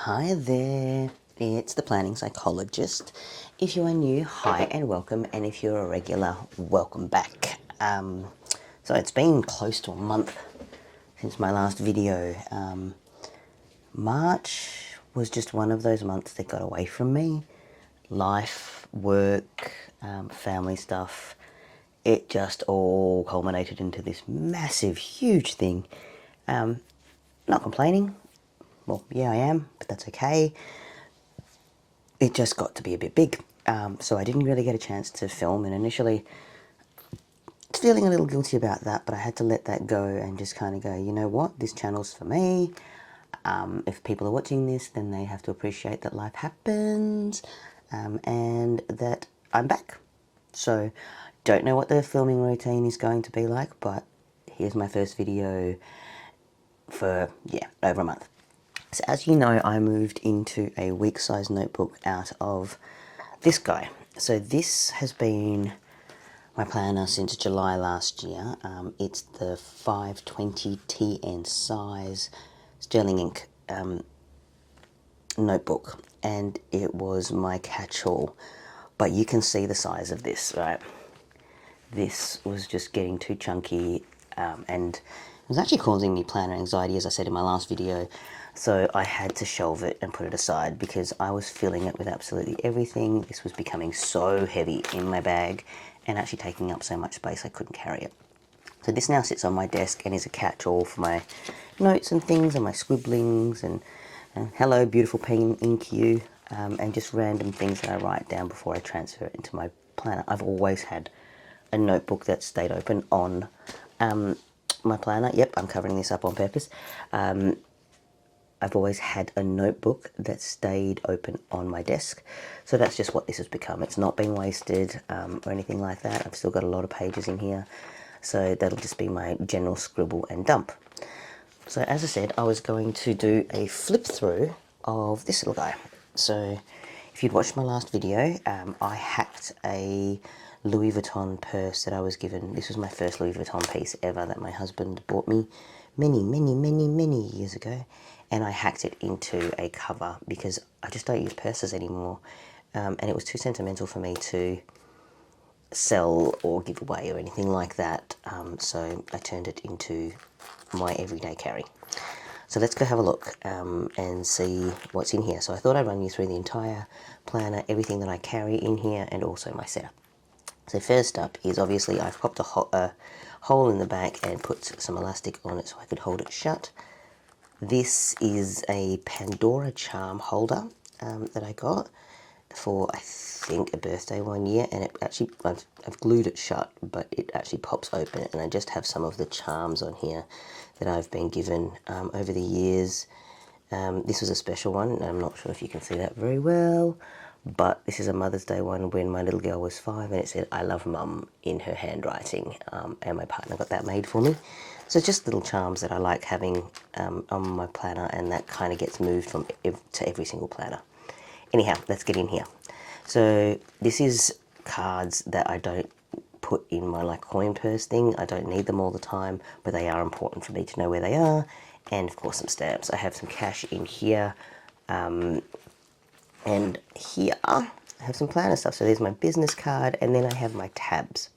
Hi there, it's the Planning Psychologist. If you are new, hi and welcome, and if you're a regular, welcome back. So it's been close to a month since my last video. March was just one of those months that got away from me. Life, work, family stuff, it just all culminated into this massive, huge thing. Not complaining. Well, yeah, I am, but that's okay. It just got to be a bit big. So I didn't really get a chance to film, and initially feeling a little guilty about that, but I had to let that go and just kind of go, you know what, this channel's for me. If people are watching this, then they have to appreciate that life happens, and that I'm back. So don't know what the filming routine is going to be like, but here's my first video for, yeah, over a month. So as you know, I moved into a week-size notebook out of this guy. So this has been my planner since July last year. It's the 520 TN size Sterling ink notebook, and it was my catch-all. But you can see the size of this, right? This was just getting too chunky, and it was actually causing me planner anxiety, as I said in my last video. So I had to shelve it and put it aside because I was filling it with absolutely everything. This was becoming so heavy in my bag and actually taking up so much space I couldn't carry it. So this now sits on my desk and is a catch-all for my notes and things and my scribblings and hello beautiful pen ink you, and just random things that I write down before I transfer it into my planner. I've always had a notebook that stayed open on my planner. Yep, I'm covering this up on purpose. I've always had a notebook that stayed open on my desk. So that's just what this has become. It's not been wasted or anything like that. I've still got a lot of pages in here. So that'll just be my general scribble and dump. So as I said, I was going to do a flip through of this little guy. So if you'd watched my last video, I hacked a Louis Vuitton purse that I was given. This was my first Louis Vuitton piece ever that my husband bought me many years ago. And I hacked it into a cover because I just don't use purses anymore. And it was too sentimental for me to sell or give away or anything like that. So I turned it into my everyday carry. So let's go have a look and see what's in here. So I thought I'd run you through the entire planner, everything that I carry in here, and also my setup. So first up is obviously I've popped a hole in the back and put some elastic on it so I could hold it shut. This is a Pandora charm holder that I got for, I think, a birthday one year, and it actually, I've glued it shut, but it actually pops open, and I just have some of the charms on here that I've been given over the years. This was a special one, and I'm not sure if you can see that very well, but this is a Mother's Day one when my little girl was 5, and it said, "I love Mum" in her handwriting, and my partner got that made for me. So just little charms that I like having on my planner, and that kind of gets moved from to every single planner. Anyhow, let's get in here. So this is cards that I don't put in my like coin purse thing. I don't need them all the time, but they are important for me to know where they are. And of course some stamps. I have some cash in here. And here I have some planner stuff. So there's my business card, and then I have my tabs,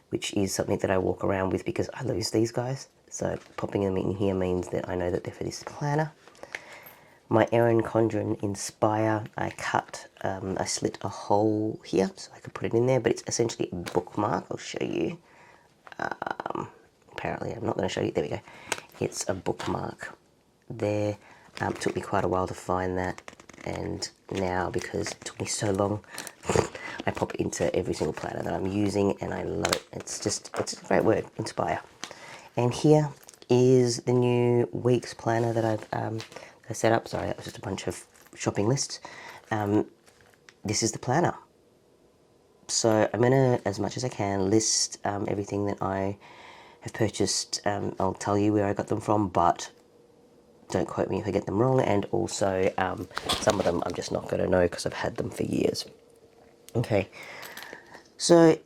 which is something that I walk around with because I lose these guys. So popping them in here means that I know that they're for this planner. My Erin Condren Inspire, I slit a hole here so I could put it in there, but it's essentially a bookmark. I'll show you. Apparently I'm not going to show you. There we go. It's a bookmark there. Took me quite a while to find that, and now, because it took me so long, I pop it into every single planner that I'm using, and I love it. It's a great word, Inspire. And here is the new week's planner that I've set up. Sorry, that was just a bunch of shopping lists. This is the planner. So I'm going to, as much as I can, list everything that I have purchased. I'll tell you where I got them from, but don't quote me if I get them wrong. And also, some of them I'm just not going to know because I've had them for years. Okay, so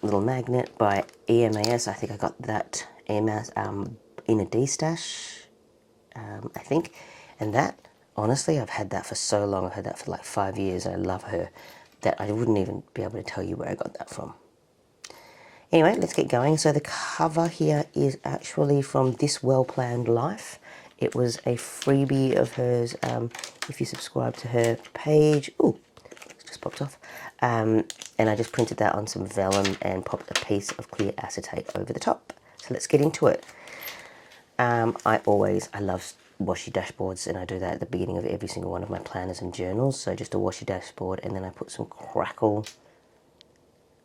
little magnet by EMAS. I think I got that EMAS in a D-stash, I think. And that honestly, I've had that for so long. I've had that for like 5 years. I love her that I wouldn't even be able to tell you where I got that from. Anyway, let's get going. So the cover here is actually from This Well Planned Life. It was a freebie of hers. If you subscribe to her page, ooh, it just popped off. And I just printed that on some vellum and popped a piece of clear acetate over the top. So let's get into it. I love washi dashboards, and I do that at the beginning of every single one of my planners and journals. So just a washi dashboard, and then I put some Crackle,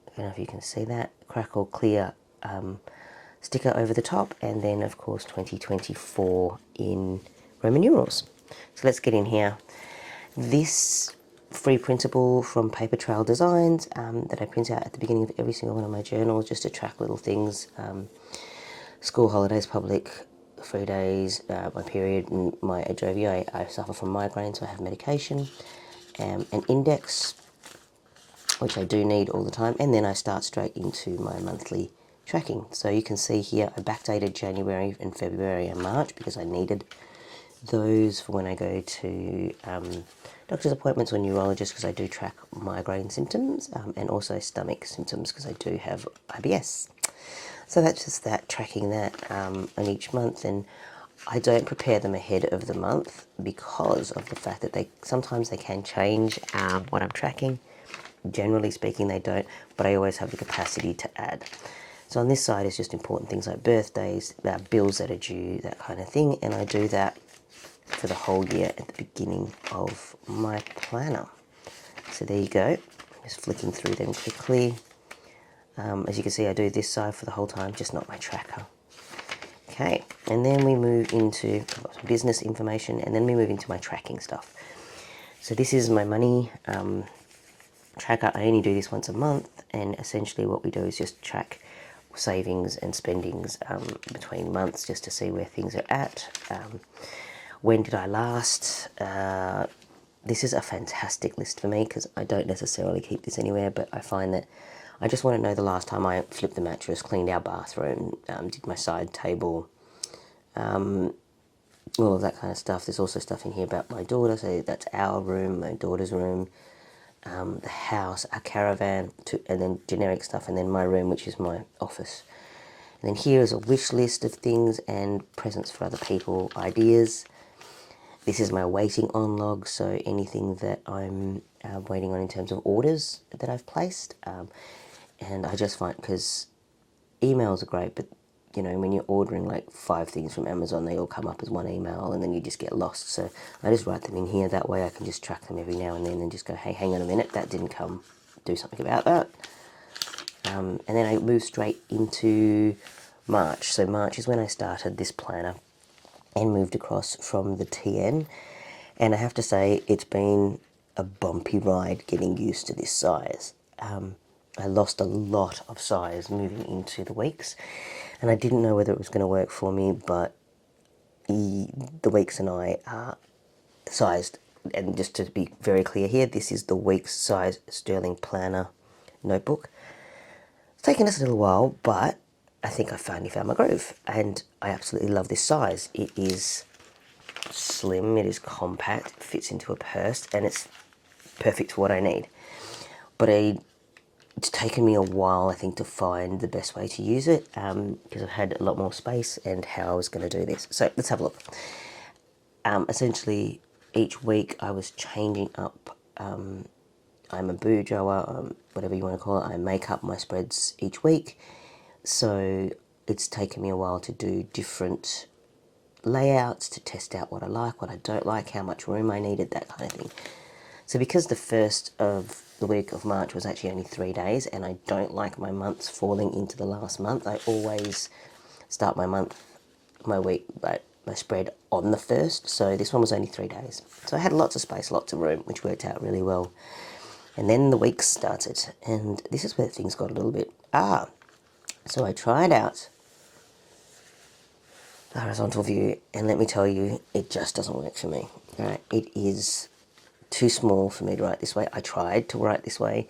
I don't know if you can see that, Crackle clear sticker over the top, and then of course 2024 in Roman numerals. So let's get in here. This free printable from Paper Trail Designs that I print out at the beginning of every single one of my journals just to track little things, school holidays, public free days, my period, and my Adrovia. I suffer from migraine, so I have medication, an index, which I do need all the time, and then I start straight into my monthly tracking. So you can see here I backdated January and February and March because I needed those for when I go to doctor's appointments or neurologists, because I do track migraine symptoms, and also stomach symptoms because I do have IBS. So that's just that, tracking that on each month. And I don't prepare them ahead of the month because of the fact that sometimes they can change what I'm tracking. Generally speaking, they don't, but I always have the capacity to add. So on this side is just important things like birthdays, bills that are due, that kind of thing, and I do that for the whole year at the beginning of my planner. So there you go, just flicking through them quickly. As you can see, I do this side for the whole time, just not my tracker. Okay, and then we move into business information, and then we move into my tracking stuff. So this is my money tracker. I only do this once a month, and essentially what we do is just track savings and spendings between months, just to see where things are at. When did I last? This is a fantastic list for me because I don't necessarily keep this anywhere, but I find that I just want to know the last time I flipped the mattress, cleaned our bathroom, did my side table, all of that kind of stuff. There's also stuff in here about my daughter, so that's our room, my daughter's room, the house, our caravan, and then generic stuff, and then my room, which is my office. And then here is a wish list of things and presents for other people, ideas. This is my waiting on log, so anything that I'm waiting on in terms of orders that I've placed. And I just find, because emails are great, but you know, when you're ordering like 5 things from Amazon, they all come up as one email and then you just get lost. So I just write them in here. That way I can just track them every now and then and just go, hey, hang on a minute, that didn't come. Do something about that. And then I move straight into March. So March is when I started this planner and moved across from the TN. And I have to say, it's been a bumpy ride getting used to this size. I lost a lot of size moving into the weeks, and I didn't know whether it was going to work for me, but the weeks and I are sized, and just to be very clear here, this is the weeks size Sterling Planner notebook. It's taken us a little while, but I think I finally found my groove, and I absolutely love this size. It is slim, it is compact, it fits into a purse, and it's perfect for what I need. But it's taken me a while, I think, to find the best way to use it, because I've had a lot more space and how I was going to do this. So let's have a look. Essentially, each week I was changing up. I'm a boudoir, whatever you want to call it. I make up my spreads each week. So it's taken me a while to do different layouts, to test out what I like, what I don't like, how much room I needed, that kind of thing. So because the first of the week of March was actually only 3 days, and I don't like my months falling into the last month, I always start my week, my spread on the first. So this one was only 3 days. So I had lots of space, lots of room, which worked out really well. And then the weeks started, and this is where things got a little bit, so I tried out the horizontal view, and let me tell you, it just doesn't work for me. All right, it is too small for me to write this way. I tried to write this way,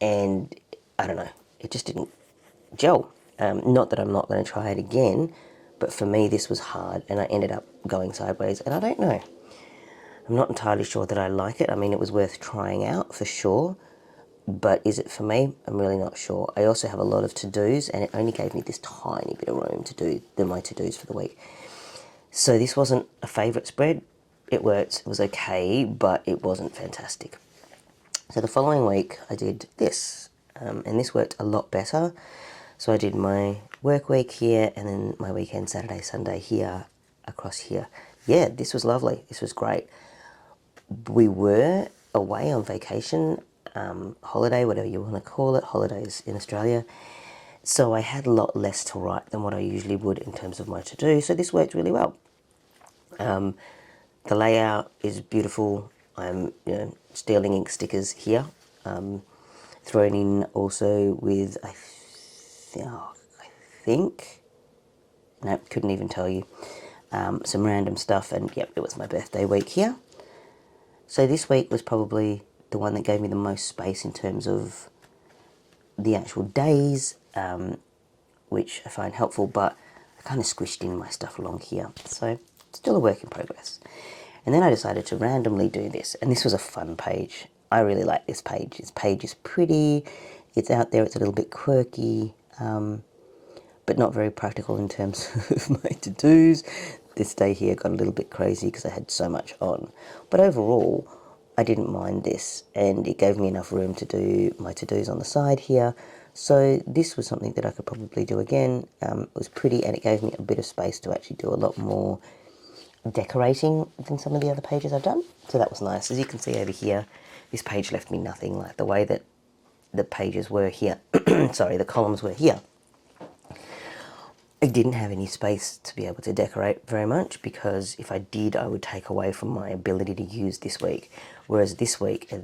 and I don't know, it just didn't gel. Not that I'm not going to try it again, but for me this was hard, and I ended up going sideways, and I don't know. I'm not entirely sure that I like it. I mean, it was worth trying out for sure, but is it for me? I'm really not sure. I also have a lot of to-dos, and it only gave me this tiny bit of room to do my to-dos for the week. So this wasn't a favourite spread. It worked, it was okay, but it wasn't fantastic. So the following week I did this, and this worked a lot better. So I did my work week here, and then my weekend, Saturday, Sunday here, across here. Yeah, this was lovely. This was great. We were away on vacation, holiday, whatever you want to call it, holidays in Australia. So I had a lot less to write than what I usually would in terms of my to-do. So this worked really well. The layout is beautiful. I'm Sterling ink stickers here, thrown in also with I think no, couldn't even tell you, some random stuff, and yep, it was my birthday week here. So this week was probably the one that gave me the most space in terms of the actual days, which I find helpful, but I kind of squished in my stuff along here. So still a work in progress. And then I decided to randomly do this, and this was a fun page. I really like this page. This page is pretty, it's out there, it's a little bit quirky, but not very practical in terms of my to-dos. This day here got a little bit crazy because I had so much on. But overall, I didn't mind this, and it gave me enough room to do my to-dos on the side here. So this was something that I could probably do again. It was pretty, and it gave me a bit of space to actually do a lot more decorating than some of the other pages I've done. So that was nice. As you can see over here, this page left me nothing, like the way that the pages were here. Sorry, the columns were here. I didn't have any space to be able to decorate very much, because if I did, I would take away from my ability to use this week. Whereas this week, I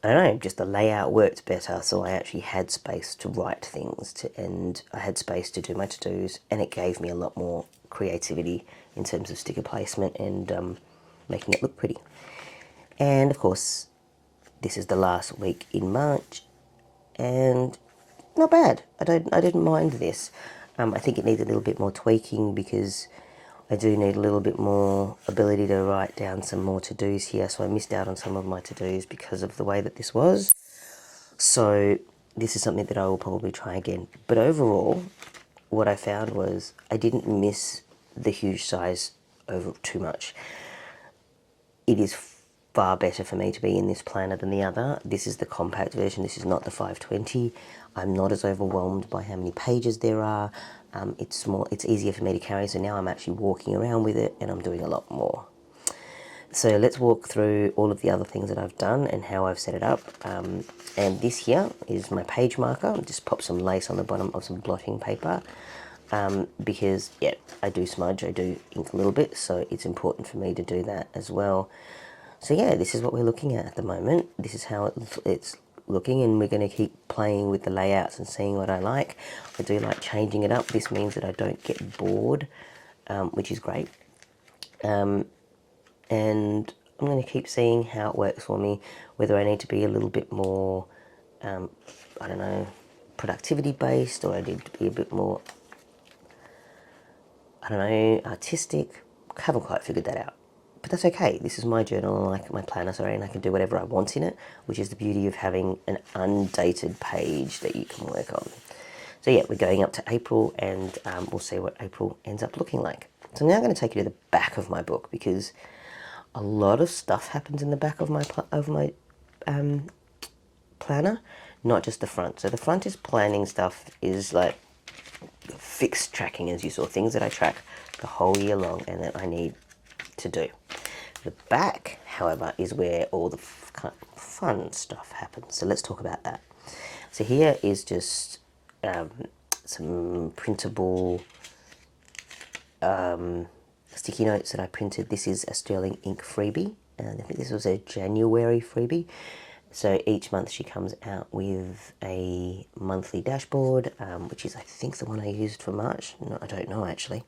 don't know, just the layout worked better, so I actually had space to write things, and I had space to do my to-dos, and it gave me a lot more creativity in terms of sticker placement and making it look pretty. And of course, this is the last week in March, and not bad. I didn't mind this. I think it needs a little bit more tweaking, because I do need a little bit more ability to write down some more to-dos here. So I missed out on some of my to-dos because of the way that this was. So this is something that I will probably try again. But overall, what I found was I didn't miss the huge size over too much. It is far better for me to be in this planner than the other. This is the compact version. This is not the 520. I'm not as overwhelmed by how many pages there are. It's easier for me to carry, so now I'm actually walking around with it, and I'm doing a lot more. So let's walk through all of the other things that I've done and how I've set it up. And this here is my page marker. I'll just pop some lace on the bottom of some blotting paper, because yeah, I do smudge, I do ink a little bit, so it's important for me to do that as well. So yeah, this is what we're looking at the moment. This is how it's looking, and we're going to keep playing with the layouts and seeing what I like. I do like changing it up. This means that I don't get bored, which is great. And I'm going to keep seeing how it works for me, whether I need to be a little bit more, I don't know, productivity based, or I need to be a bit more, I don't know, artistic. I haven't quite figured that out. But that's okay. This is my journal, like my planner, sorry, and I can do whatever I want in it, which is the beauty of having an undated page that you can work on. So yeah, we're going up to April, and we'll see what April ends up looking like. So now I'm going to take you to the back of my book, because a lot of stuff happens in the back of my planner, not just the front. So the front is planning stuff, is like fixed tracking, as you saw, things that I track the whole year long and that I need to do. The back, however, is where all the fun stuff happens. So let's talk about that. So here is just some printable sticky notes that I printed. This is a Sterling ink freebie, and I think this was a January freebie. So each month she comes out with a monthly dashboard, which is, I think, the one I used for March. No, I don't know actually.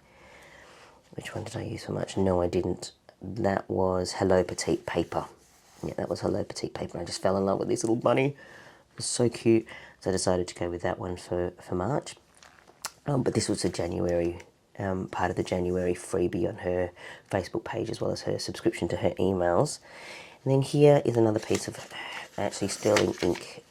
Which one did I use for March? No, I didn't. That was Hello Petite Paper. Yeah, that was Hello Petite Paper. I just fell in love with this little bunny. It was so cute. So I decided to go with that one for March. But this was a January part of the January freebie on her Facebook page, as well as her subscription to her emails. And then here is another piece of actually sterling ink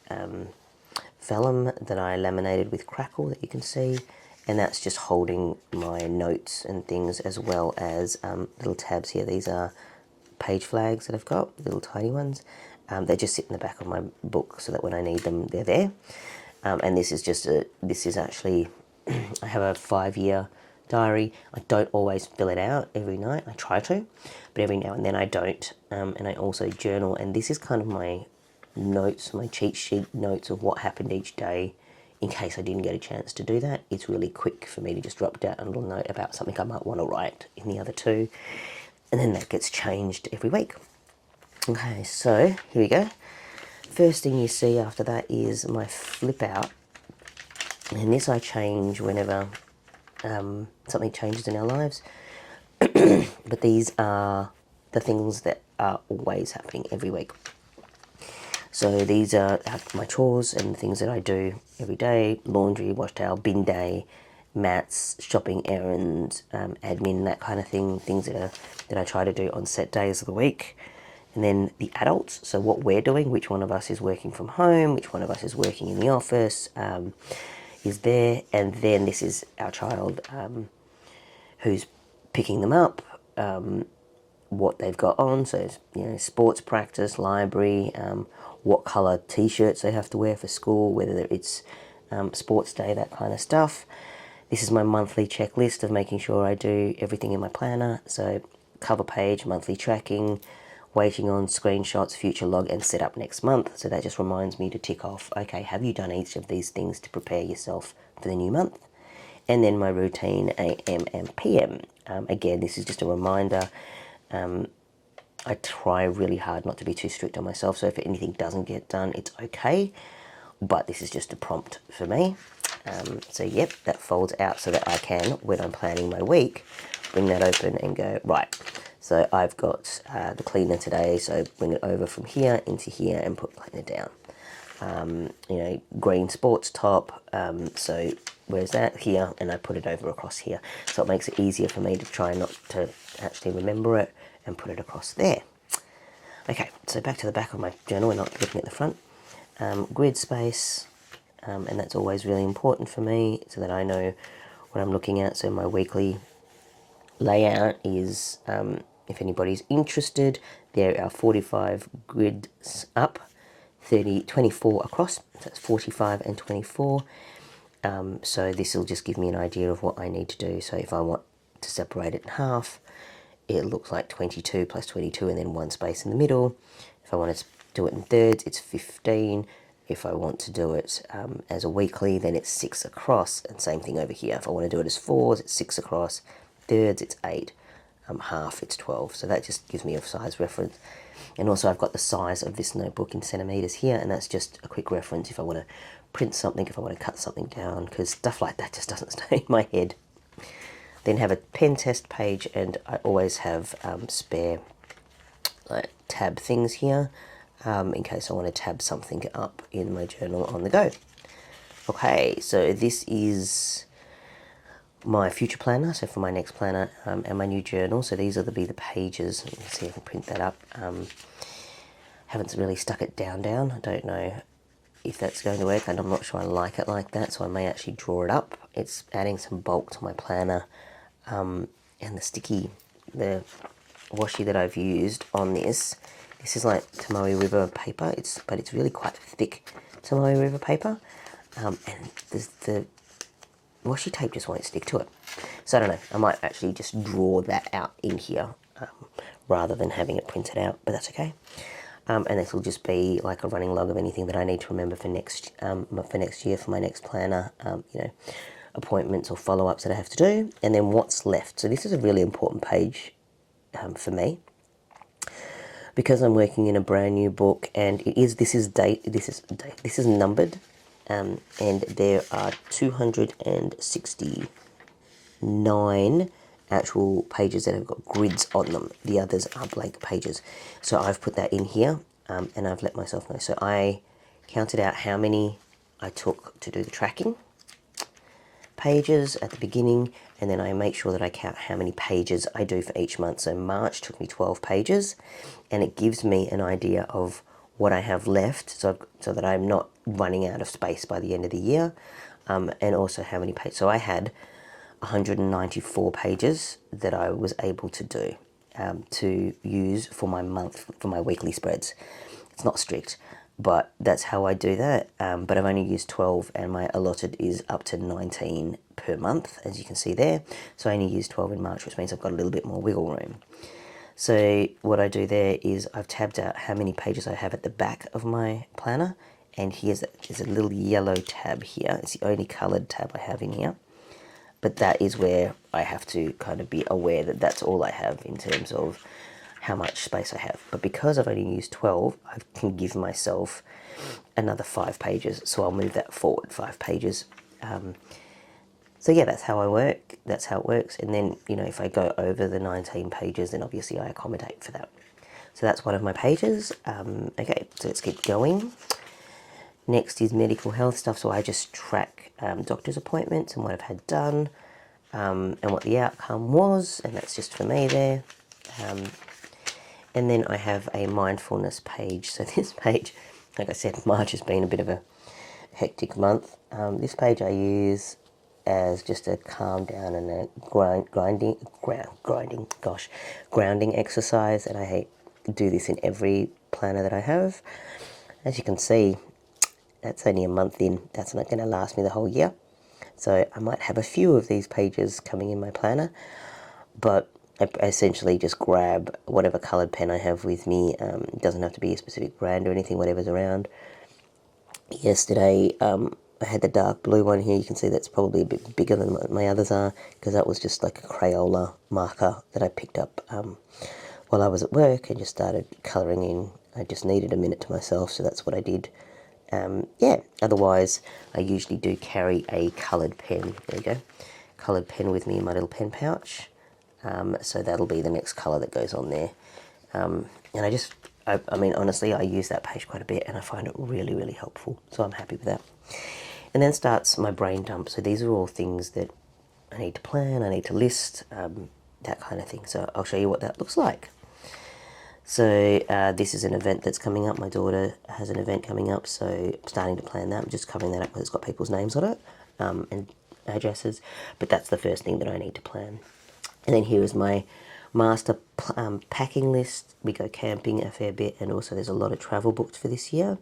vellum that I laminated with Crackle that you can see, and that's just holding my notes and things, as well as little tabs here. These are page flags that I've got, little tiny ones. They just sit in the back of my book so that when I need them, they're there. And this is actually, I have a 5-year diary. I don't always fill it out every night. I try to, but every now and then I don't. And I also journal, and this is kind of my notes, my cheat sheet notes of what happened each day in case I didn't get a chance to do that. It's really quick for me to just drop down a little note about something I might want to write in the other two, and then that gets changed every week. Okay, so here we go. First thing you see after that is my flip out, and this I change whenever something changes in our lives. But these are the things that are always happening every week. So these are my chores and things that I do every day: laundry, wash towel, bin day, mats, shopping errands, admin, that kind of thing. Things that I try to do on set days of the week. And then the adults, so what we're doing, which one of us is working from home, which one of us is working in the office, is there. And then this is our child, who's picking them up, what they've got on, so sports practice, library, what colour t-shirts they have to wear for school, whether it's sports day, that kind of stuff. This is my monthly checklist of making sure I do everything in my planner, so cover page, monthly tracking, waiting on screenshots, future log, and set up next month. So that just reminds me to tick off, okay, have you done each of these things to prepare yourself for the new month? And then my routine, AM and PM. Again, this is just a reminder. I try really hard not to be too strict on myself, so if anything doesn't get done, it's okay, but this is just a prompt for me. So yep, that folds out so that I can, when I'm planning my week, bring that open and go, right, so I've got the cleaner today, so bring it over from here into here and put cleaner down. Green sports top, so where's that? Here, and I put it over across here. So it makes it easier for me to try not to actually remember it and put it across there. Okay, so back to the back of my journal, we're not looking at the front. Grid space, and that's always really important for me so that I know what I'm looking at. So my weekly layout is, if anybody's interested, there are 45 grids up, 24 across, so that's 45 and 24. So this will just give me an idea of what I need to do. So if I want to separate it in half, it looks like 22 plus 22 and then one space in the middle. If I want to do it in thirds, it's 15. If I want to do it as a weekly, then it's 6 across, and same thing over here. If I want to do it as fours, it's 6 across, thirds, it's 8, half, it's 12. So that just gives me a size reference. And also I've got the size of this notebook in centimetres here, and that's just a quick reference if I want to print something, if I want to cut something down, because stuff like that just doesn't stay in my head. Then have a pen test page, and I always have spare tab things here in case I want to tab something up in my journal on the go. Okay, so this is my future planner, so for my next planner and my new journal. So these are the pages. Let me see if I can print that up. Haven't really stuck it down. I don't know if that's going to work, and I'm not sure I like it like that, so I may actually draw it up. It's adding some bulk to my planner, and the washi that I've used on this is like Tomoe River paper, but it's really quite thick Tomoe River paper, and the washi tape just won't stick to it. So I don't know, I might actually just draw that out in here rather than having it printed out, but that's okay. And this will just be like a running log of anything that I need to remember for next year, for my next planner, appointments or follow-ups that I have to do, and then what's left. So this is a really important page for me, because I'm working in a brand new book, and this is numbered, and there are 269 actual pages that have got grids on them. The others are blank pages. So I've put that in here, and I've let myself know. So I counted out how many I took to do the tracking pages at the beginning, and then I make sure that I count how many pages I do for each month. So March took me 12 pages, and it gives me an idea of what I have left, so that I'm not running out of space by the end of the year, and also how many pages. So I had 194 pages that I was able to do, to use for my month, for my weekly spreads. It's not strict, but that's how I do that. But I've only used 12, and my allotted is up to 19 per month, as you can see there. So I only used 12 in March, which means I've got a little bit more wiggle room. So what I do there is I've tabbed out how many pages I have at the back of my planner, and there's a little yellow tab here. It's the only coloured tab I have in here, but that is where I have to kind of be aware that that's all I have in terms of how much space I have. But because I've only used 12, I can give myself another 5 pages, so I'll move that forward 5 pages. So yeah, that's how I work, that's how it works. And then, you know, if I go over the 19 pages, then obviously I accommodate for that. So that's one of my pages. Okay, so let's keep going. Next is medical health stuff. So I just track doctor's appointments and what I've had done, and what the outcome was, and that's just for me there. And then I have a mindfulness page. So this page, like I said, March has been a bit of a hectic month. This page I use as just a calm down and a grounding exercise, and I do this in every planner that I have. As you can see, that's only a month in. That's not going to last me the whole year. So I might have a few of these pages coming in my planner, but I essentially just grab whatever coloured pen I have with me. It doesn't have to be a specific brand or anything, whatever's around. Yesterday, I had the dark blue one here. You can see that's probably a bit bigger than my others are, because that was just like a Crayola marker that I picked up while I was at work and just started colouring in. I just needed a minute to myself, so that's what I did. Yeah, otherwise I usually do carry a coloured pen. There you go. Coloured pen with me in my little pen pouch. So that'll be the next colour that goes on there. And I mean, honestly, I use that page quite a bit, and I find it really, really helpful. So I'm happy with that. And then starts my brain dump. So these are all things that I need to plan, I need to list, that kind of thing. So I'll show you what that looks like. So this is an event that's coming up. My daughter has an event coming up, so I'm starting to plan that. I'm just covering that up because it's got people's names on it, and addresses. But that's the first thing that I need to plan. And then here is my master packing list. We go camping a fair bit, and also there's a lot of travel booked for this year.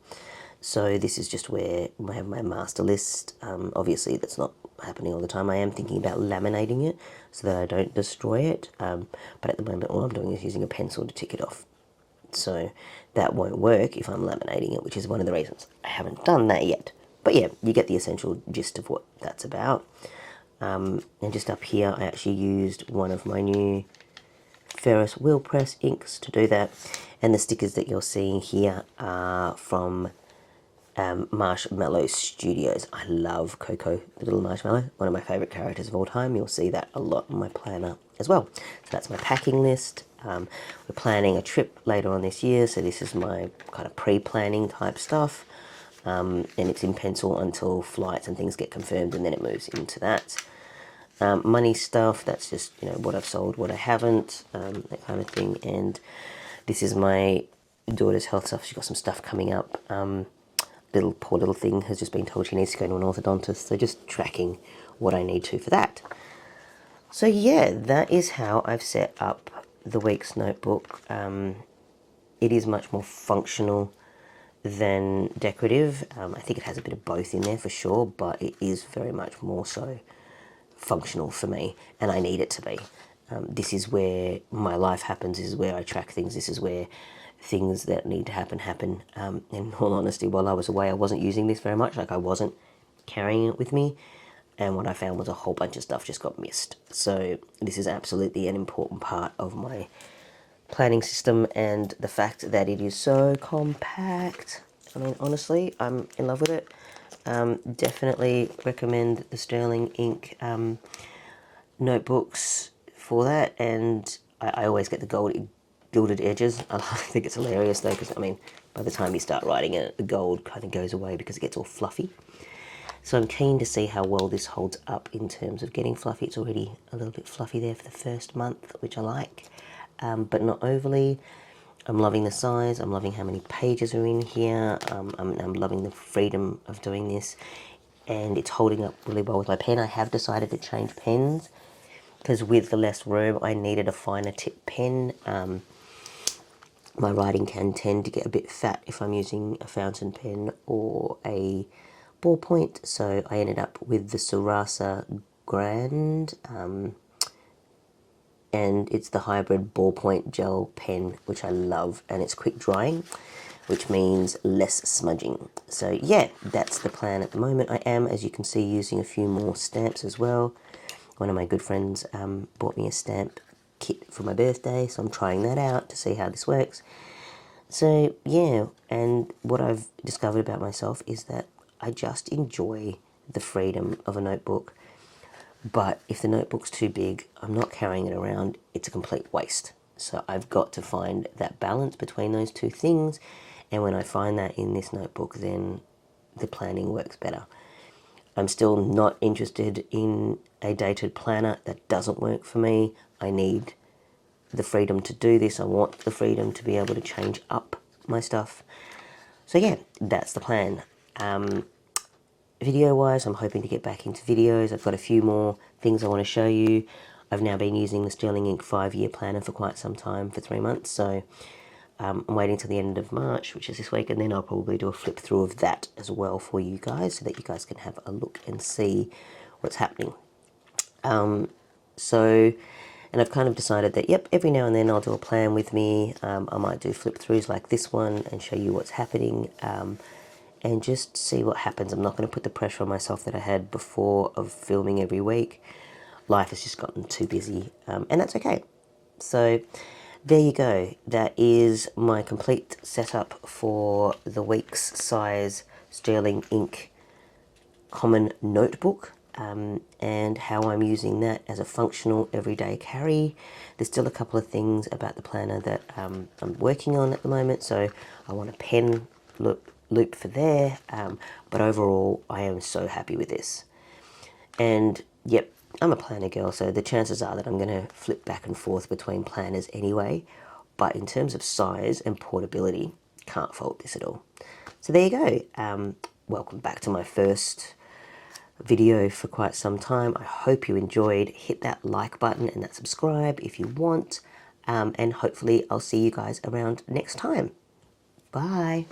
So this is just where I have my master list. Obviously that's not happening all the time. I am thinking about laminating it so that I don't destroy it. But at the moment all I'm doing is using a pencil to tick it off. So that won't work if I'm laminating it, which is one of the reasons I haven't done that yet. But yeah, you get the essential gist of what that's about. And just up here, I actually used one of my new Ferris wheel press inks to do that. And the stickers that you're seeing here are from Marshmallow Studios. I love Coco, the little marshmallow, one of my favourite characters of all time. You'll see that a lot in my planner as well. So that's my packing list. We're planning a trip later on this year, so this is my kind of pre-planning type stuff. And it's in pencil until flights and things get confirmed, and then it moves into that. Money stuff, that's just, you know, what I've sold, what I haven't, that kind of thing. And this is my daughter's health stuff. She's got some stuff coming up. Poor little thing has just been told she needs to go to an orthodontist, so just tracking what I need to for that. So yeah, that is how I've set up the week's notebook. It is much more functional than decorative. I think it has a bit of both in there for sure, but it is very much more so functional for me, and I need it to be. This is where my life happens, this is where I track things, this is where things that need to happen. In all honesty, while I was away, I wasn't using this very much, like I wasn't carrying it with me, and what I found was a whole bunch of stuff just got missed. So this is absolutely an important part of my planning system, and the fact that it is so compact. I mean, honestly, I'm in love with it. Definitely recommend the Sterling Ink notebooks for that, and I always get the gilded edges. I think it's hilarious though, because I mean, by the time you start writing it, the gold kind of goes away because it gets all fluffy. So I'm keen to see how well this holds up in terms of getting fluffy. It's already a little bit fluffy there for the first month, which I like, but not overly. I'm loving the size. I'm loving how many pages are in here. I'm loving the freedom of doing this, and it's holding up really well with my pen. I have decided to change pens because with the less room, I needed a finer tip pen. My writing can tend to get a bit fat if I'm using a fountain pen or a ballpoint, so I ended up with the Sarasa Grand, and it's the hybrid ballpoint gel pen, which I love, and it's quick drying, which means less smudging. So yeah, that's the plan at the moment. I am, as you can see, using a few more stamps as well. One of my good friends bought me a stamp kit for my birthday, so I'm trying that out to see how this works. So yeah, and what I've discovered about myself is that I just enjoy the freedom of a notebook. But if the notebook's too big, I'm not carrying it around, it's a complete waste. So I've got to find that balance between those two things, and when I find that in this notebook, then the planning works better. I'm still not interested in a dated planner. That doesn't work for me. I need the freedom to do this. I want the freedom to be able to change up my stuff. So yeah, that's the plan. Video wise, I'm hoping to get back into videos. I've got a few more things I want to show you. I've now been using the Sterling Ink 5-year planner for quite some time, for 3 months, so I'm waiting till the end of March, which is this week, and then I'll probably do a flip through of that as well for you guys, so that you guys can have a look and see what's happening. And I've kind of decided that, yep, every now and then I'll do a plan with me. I might do flip throughs like this one and show you what's happening, and just see what happens. I'm not going to put the pressure on myself that I had before of filming every week. Life has just gotten too busy, and that's okay. So there you go. That is my complete setup for the week's size Sterling Ink common notebook, and how I'm using that as a functional everyday carry. There's still a couple of things about the planner that I'm working on at the moment, so I want a pen loop for there, but overall I am so happy with this. And yep, I'm a planner girl, so the chances are that I'm going to flip back and forth between planners anyway, but in terms of size and portability, can't fault this at all. So there you go. Welcome back to my first video for quite some time. I hope you enjoyed. Hit that like button and that subscribe if you want, and hopefully I'll see you guys around next time. Bye.